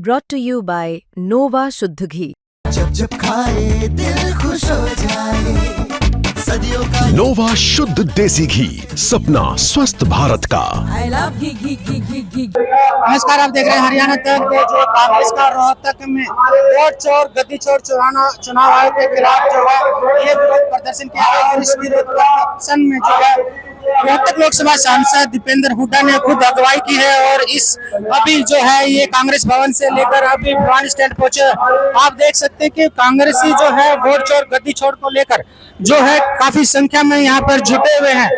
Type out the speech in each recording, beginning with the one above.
brought to you by Nova शुद्ध घी। जब जब खाए दिल खुश हो जाए, सदियों का नोवा शुद्ध देसी घी, सपना स्वस्थ भारत का। I love घी घी घी घी घी। नमस्कार, आप देख रहे हैं हरियाणा तक जो कांग्रेस का रोहतक में वोट चोर गद्दी चोर चुनाव आयोग के खिलाफ जो है ये विरोध प्रदर्शन किया गया और इस विरोध प्रदर्शन में जो है रोहतक लोकसभा सांसद दीपेंद्र हुड्डा ने खुद अगुवाई की है और इस अभी जो है ये कांग्रेस भवन से लेकर अभी भवानी स्टैंड पहुंचे। आप देख सकते हैं कि कांग्रेसी जो है वोट चोर गद्दी चोर को लेकर जो है काफी संख्या में यहाँ पर जुटे हुए हैं।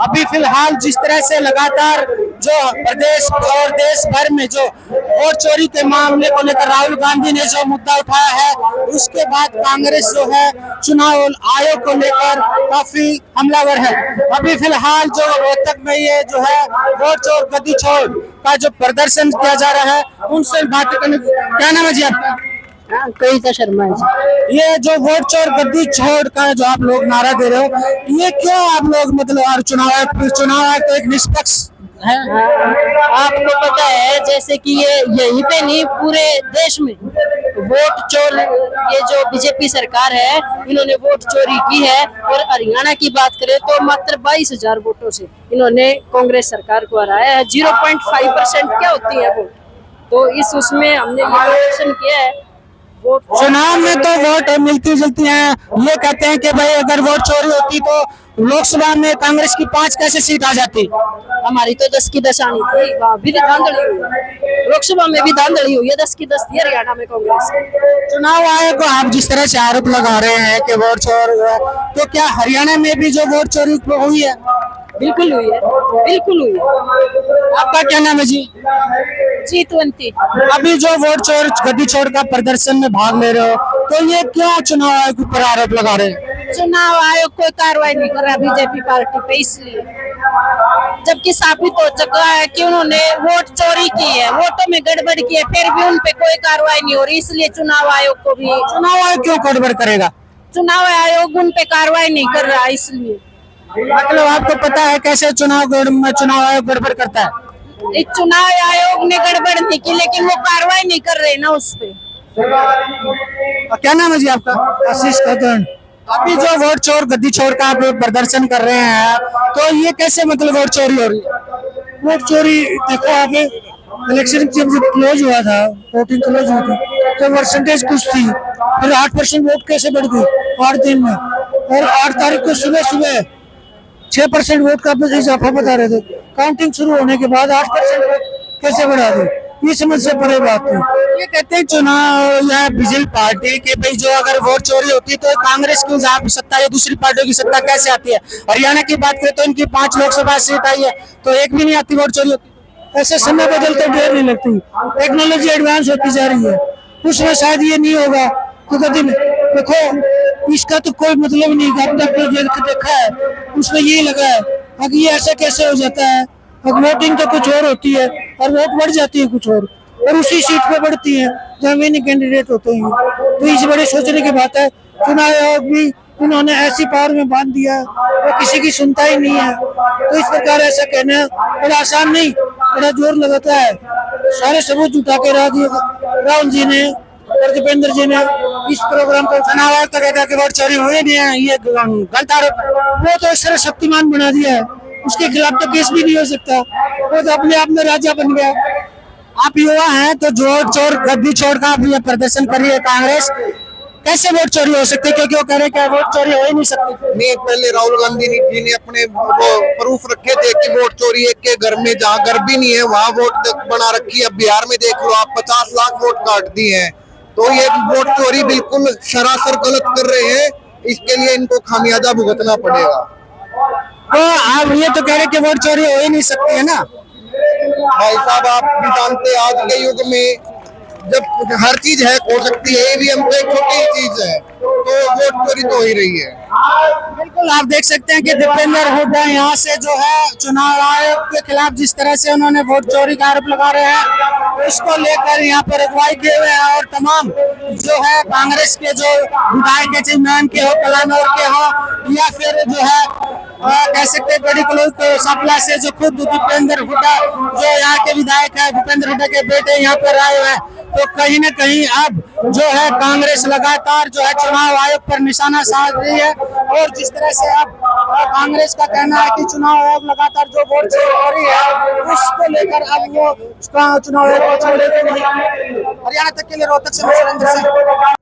अभी फिलहाल जिस तरह से लगातार जो प्रदेश और देश भर में जो वोट चोरी के मामले को लेकर राहुल गांधी ने जो मुद्दा उठाया है, उसके बाद कांग्रेस जो है चुनाव आयोग को लेकर काफी हमलावर है। अभी फिलहाल जो रोहतक में ये जो है वोट चोर गद्दी चोर का जो प्रदर्शन किया जा रहा है, उनसे बात करने। क्या नाम है जी आपका? कविता शर्मा जी। ये जो वोट चोर गद्दी चोर का जो आप लोग नारा दे रहे हो, ये क्यों आप लोग मतलब और चुनाव आयोग तो एक निष्पक्ष है। आपको पता है जैसे कि ये यहीं पे नहीं पूरे देश में वोट चोर, ये जो बीजेपी सरकार है इन्होंने वोट चोरी की है। और हरियाणा की बात करें तो मात्र 22,000 वोटों से इन्होंने कांग्रेस सरकार को हराया है। 0.5% क्या होती है वोट, तो इस उसमें हमने ये प्रदर्शन किया है। चुनाव में तो वोट मिलती जुलती हैं, ये कहते हैं कि भाई अगर वोट चोरी होती तो लोकसभा में कांग्रेस की 5 कैसे सीट आ जाती। हमारी तो 10 की 10 आनी थी, वहाँ भी धांधली हुई है, लोकसभा में भी धांधली हुई है। 10 की 10 थी हरियाणा में कांग्रेस। चुनाव आयोग को आप जिस तरह से आरोप लगा रहे हैं कि वोट चोर हुआ, तो क्या हरियाणा में भी जो वोट चोरी हुई है? बिल्कुल हुई है, बिल्कुल हुई है। आपका क्या नाम है जी? जीतवंती। अभी जो वोट चोर गद्दी चोर का प्रदर्शन में भाग ले रहे हो, तो ये क्यों चुनाव आयोग पर आरोप लगा रहे हैं? चुनाव आयोग कोई कार्रवाई नहीं कर रहा बीजेपी पार्टी पे, इसलिए जबकि साबित हो चुका है कि उन्होंने वोट चोरी की है, वोटों में गड़बड़ की है, फिर भी उन पे कोई कार्रवाई नहीं हो रही। इसलिए चुनाव आयोग को भी, चुनाव आयोग क्यों गड़बड़ करेगा? चुनाव आयोग उन पे कार्रवाई नहीं कर रहा, इसलिए। मतलब आपको पता है कैसे चुनाव आयोग गड़बड़ करता है? इस चुनाव आयोग ने गड़बड़ नहीं की, लेकिन वो कार्रवाई नहीं कर रहे ना उस पे। क्या नाम है जी आपका? आशीष खतन। अभी जो वोट चोर गद्दी चोर का आप प्रदर्शन कर रहे हैं, तो ये कैसे मतलब वोट चोरी हो रही है? वोट चोरी देखो, आप इलेक्शन जब क्लोज हुआ था, वोटिंग क्लोज हुई थी, तो परसेंटेज कुछ थी, फिर 8% वोट कैसे बढ़ गई 8 दिन में, और 8 तारीख को सुबह सुबह 6% वोट का इजाफा बता रहे थे। काउंटिंग शुरू होने के बाद 8% वोट कैसे बढ़ा दी? ये समझ से परे बात थी। ये कहते हैं चुनाव या बीजेपी पार्टी के भाई जो अगर वोट चोरी होती तो कांग्रेस की सत्ता या दूसरी पार्टियों की सत्ता कैसे आती है? हरियाणा की बात करें तो इनकी 5 लोकसभा सीट आई है, तो एक भी नहीं आती वोट चोरी होती। ऐसे समय बदलते देर नहीं लगती, टेक्नोलॉजी एडवांस होती जा रही है, उसमें शायद ये नहीं होगा। तो कभी देखो, इसका तो कोई मतलब नहीं, अब तक जो देखा है उसमें यही लगा है कि ये ऐसा कैसे हो जाता है। अब वोटिंग तो कुछ और होती है और वोट बढ़ जाती है कुछ और उसी सीट पे बढ़ती है जहाँ विनिंग कैंडिडेट होते हैं। तो इस बड़े सोचने की बात है। चुनाव आयोग भी इन्होंने ऐसी पावर में बांध दिया और किसी की सुनता ही नहीं है। तो इस प्रकार ऐसा कहना बड़ा आसान नहीं, बड़ा जोर लगाता है। सारे सबूत जुटा के राहुल जी ने और दीपेंद्र जी ने इस प्रोग्राम को चुनाव आयोग का कहता कि वोट चोरी हुई नहीं है, ये गलत आरोप। वो तो इस तरह शक्तिमान बना दिया है, उसके खिलाफ तो केस भी नहीं हो सकता, वो तो अपने आप में राजा बन गया। आप युवा हैं तो वोट चोर गद्दी चोर का भी प्रदर्शन कर रही है कांग्रेस, कैसे वोट चोरी हो सकती है? क्योंकि वो कह रहे हैं वोट चोरी हो ही नहीं सकती। नहीं, पहले राहुल गांधी जी ने अपने वो प्रूफ रखे थे कि वोट चोरी एक के घर में, जहाँ घर भी नहीं है वहाँ वोट बना रखी है। अब बिहार में देख लो आप, 50 लाख वोट काट दिए हैं। तो ये वोट चोरी बिल्कुल सरासर गलत कर रहे हैं, इसके लिए इनको खामियाजा भुगतना पड़ेगा। तो आप ये तो कह रहे कि वोट चोरी हो ही नहीं सकती है ना? भाई साहब, आप भी जानते हैं आज के युग में जब हर चीज है हो सकती है, ईवीएम तो एक छोटी चीज है, तो वोट चोरी तो हो ही रही है। बिल्कुल, आप देख सकते हैं कि दीपेंद्र हुड्डा यहाँ से जो है चुनाव आयोग के खिलाफ जिस तरह से उन्होंने वोट चोरी का आरोप लगा रहे हैं, उसको लेकर यहाँ पर अगुवाई किए हुए हैं। और तमाम जो है कांग्रेस के जो विधायक के, चाहे मैन के हो, कलानौर के हो, या फिर जो है कह सकते हैं बड़ी क्लोज सप्लाई से जो खुद भूपेंद्र हुड्डा जो यहाँ के विधायक है, भूपेंद्र हुड्डा के बेटे यहाँ पर आए हुए हैं, तो कहीं न कहीं अब जो है कांग्रेस लगातार जो है चुनाव आयोग पर निशाना साध रही है। और जिस तरह से अब कांग्रेस का कहना है कि चुनाव आयोग लगातार जो वोट चोरी हो रही है उसको लेकर अब वो चुनाव आयोग को छोड़ेगी नहीं। हरियाणा तक के लिए रोहतक से सुरेंद्र सिंह।